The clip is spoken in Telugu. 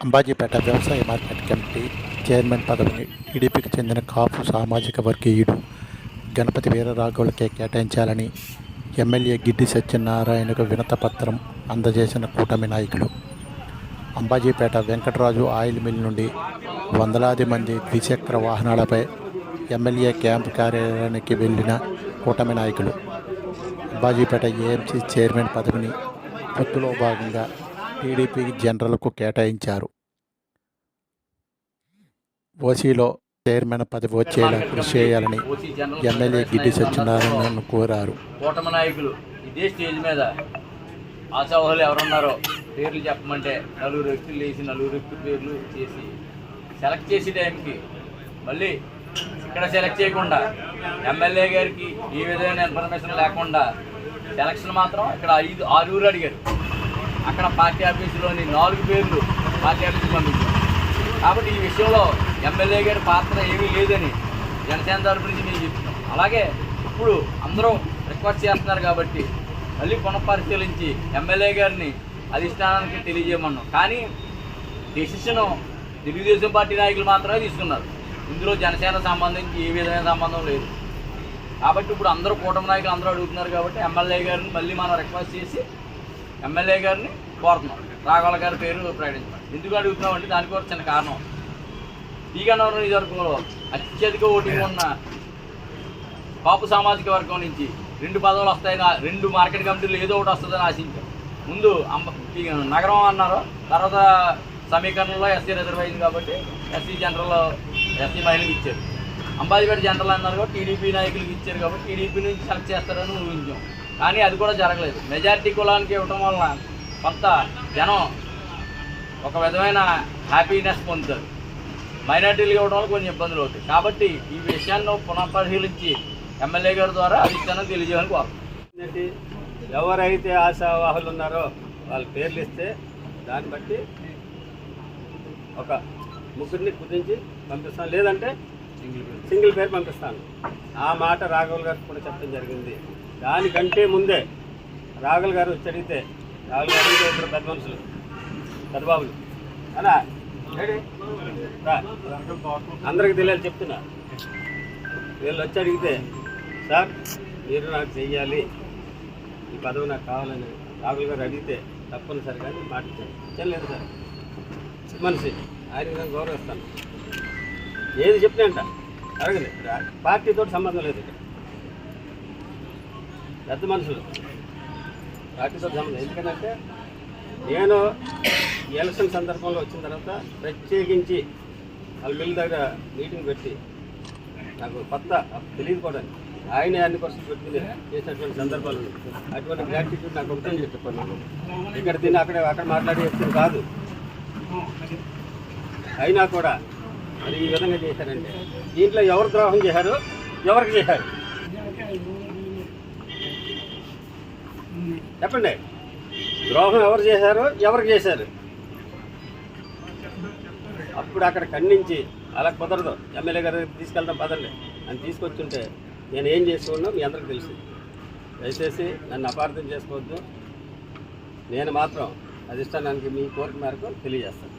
అంబాజీపేట వ్యవసాయ మార్కెట్ కమిటీ చైర్మన్ పదవిని టీడీపీకి చెందిన కాపు సామాజిక వర్గీయుడు గణపతి వీరరాఘవులకే కేటాయించాలని ఎమ్మెల్యే గిడ్డి సత్యనారాయణకు వినతపత్రం అందజేసిన కూటమి నాయకులు. అంబాజీపేట వెంకటరాజు ఆయిల్ మిల్ నుండి వందలాది మంది ద్విచక్ర వాహనాలపై ఎమ్మెల్యే క్యాంపు కార్యాలయానికి వెళ్లిన కూటమి నాయకులు అంబాజీపేట ఏఎంసీ చైర్మన్ పదవిని పొత్తులో భాగంగా టీడీపీ జనరల్కు కేటాయించారు. ఓసీలో చైర్మన్ పదవి వచ్చేలా కృషి చేయాలని ఎమ్మెల్యే గిడ్డి సత్యనారాయణ కోరారు. కూటమి నాయకులు ఇదే స్టేజ్ మీద ఆశావాహులు ఎవరున్నారో పేర్లు చెప్పమంటే నలుగురు వ్యక్తులు వేసి నలుగురు వ్యక్తుల పేర్లు చేసి సెలెక్ట్ చేసే టైంకి మళ్ళీ ఇక్కడ సెలెక్ట్ చేయకుండా ఎమ్మెల్యే గారికి ఏ విధమైన ఇన్ఫర్మేషన్ లేకుండా సెలక్షన్ మాత్రం ఇక్కడ 6 అడిగారు. అక్కడ పార్టీ ఆఫీసులోని 4 పేర్లు పార్టీ ఆఫీసుకి పంపించారు. కాబట్టి ఈ విషయంలో ఎమ్మెల్యే గారి పాత్ర ఏమీ లేదని జనసేన తరపు నుంచి మేము చెప్తున్నాం. అలాగే ఇప్పుడు అందరూ రిక్వెస్ట్ చేస్తున్నారు కాబట్టి మళ్ళీ పునఃపరిశీలించి ఎమ్మెల్యే గారిని అధిష్టానానికి తెలియజేయమన్నాం. కానీ డెసిషను తెలుగుదేశం పార్టీ నాయకులు మాత్రమే తీసుకున్నారు. ఇందులో జనసేన సంబంధించి ఏ విధమైన సంబంధం లేదు. కాబట్టి ఇప్పుడు అందరూ కూటమి నాయకులు అందరూ అడుగుతున్నారు కాబట్టి ఎమ్మెల్యే గారిని మళ్ళీ మనం రిక్వెస్ట్ చేసి ఎమ్మెల్యే గారిని కోరుతున్నాం. రాఘవుల గారి పేరు ప్రకటించడం ఎందుకు అడుగుతున్నాం అంటే దానికి కూడా చిన్న కారణం. పీగన్నవరం నియోజకవర్గంలో అత్యధిక ఓటింగ్ ఉన్న కాపు సామాజిక వర్గం నుంచి 2 పదవులు వస్తాయని 2 మార్కెట్ కమిటీలు ఏదో ఒకటి వస్తుందని ఆశించాం. ముందు నగరం అన్నారు, తర్వాత సమీకరణలో ఎస్సీ రిజర్వేషన్ కాబట్టి ఎస్సీ జనరల్ ఎస్సీ మహిళలకు ఇచ్చారు. అంబాజీపేట జనరల్ అన్నారు కాబట్టి టీడీపీ నాయకులకు ఇచ్చారు కాబట్టి టీడీపీ నుంచి సెలెక్ట్ చేస్తారని ఊహించాం. కానీ అది కూడా జరగలేదు. మెజారిటీ కులానికి ఇవ్వటం వలన కొంత జనం ఒక విధమైన హ్యాపీనెస్ పొందుతారు. మైనార్టీలు ఇవ్వడం వల్ల కొన్ని ఇబ్బందులు అవుతాయి. కాబట్టి ఈ విషయాన్ని పునఃపరిశీలించి ఎమ్మెల్యే గారి ద్వారా అధిష్టానం తెలియజేయాలని కోరుతున్నాం. ఎవరైతే ఆశావాహులు ఉన్నారో వాళ్ళ పేర్లు ఇస్తే దాన్ని బట్టి ఒక 3 కుదించి పంపిస్తాను, లేదంటే సింగిల్ పేరు పంపిస్తాను. ఆ మాట రాఘవుల్ గారికి కూడా చెప్పడం జరిగింది. దానికంటే ముందే రాఘవుల్ గారు వచ్చి అడిగితే ఇద్దరు పెద్ద మనుషులు పెద్దబాబులు అలా అందరికి తెలియాలి చెప్తున్నా. వీళ్ళు వచ్చి అడిగితే సార్ మీరు నాకు చెయ్యాలి, ఈ పదవి నాకు కావాలని రాఘవుల్ గారు అడిగితే తప్పనిసరిగా మాట చేయలేదు సార్. మనిషి ఆయన నేను గౌరవిస్తాను. ఏది చెప్పినంట అడగలే. పార్టీతో సంబంధం లేదు. ఇక్కడ పెద్ద మనుషులు పార్టీతో సంబంధం. ఎందుకంటే నేను ఎలక్షన్ సందర్భంలో వచ్చిన తర్వాత ప్రత్యేకించి వాళ్ళ మిల్ దగ్గర మీటింగ్ పెట్టి నాకు కొత్త తెలియదు కూడా ఆయన అన్ని క్వశ్చన్స్ పెట్టుకుని చేసినటువంటి సందర్భాలు అటువంటి గ్రాటిట్యూడ్ నాకు ఒకటే చెప్పాను. ఇక్కడ తిని అక్కడ మాట్లాడి చెప్తుంది కాదు. అయినా కూడా మరి ఈ విధంగా చేశారంటే దీంట్లో ఎవరు ద్రోహం చేశారు, ఎవరికి చేశారు చెప్పండి. ద్రోహం ఎవరు చేశారు, ఎవరికి చేశారు? అప్పుడు అక్కడ ఖండించి అలా కుదరదు, ఎమ్మెల్యే గారు తీసుకెళ్తాం పదండి అని తీసుకొచ్చుంటే నేను ఏం చేసుకున్నా మీ అందరికి తెలుసు. దయచేసి నన్ను అపార్థం చేసుకోవద్దు. నేను మాత్రం అధిష్టానానికి మీ కోరిక మేరకు తెలియజేస్తాను.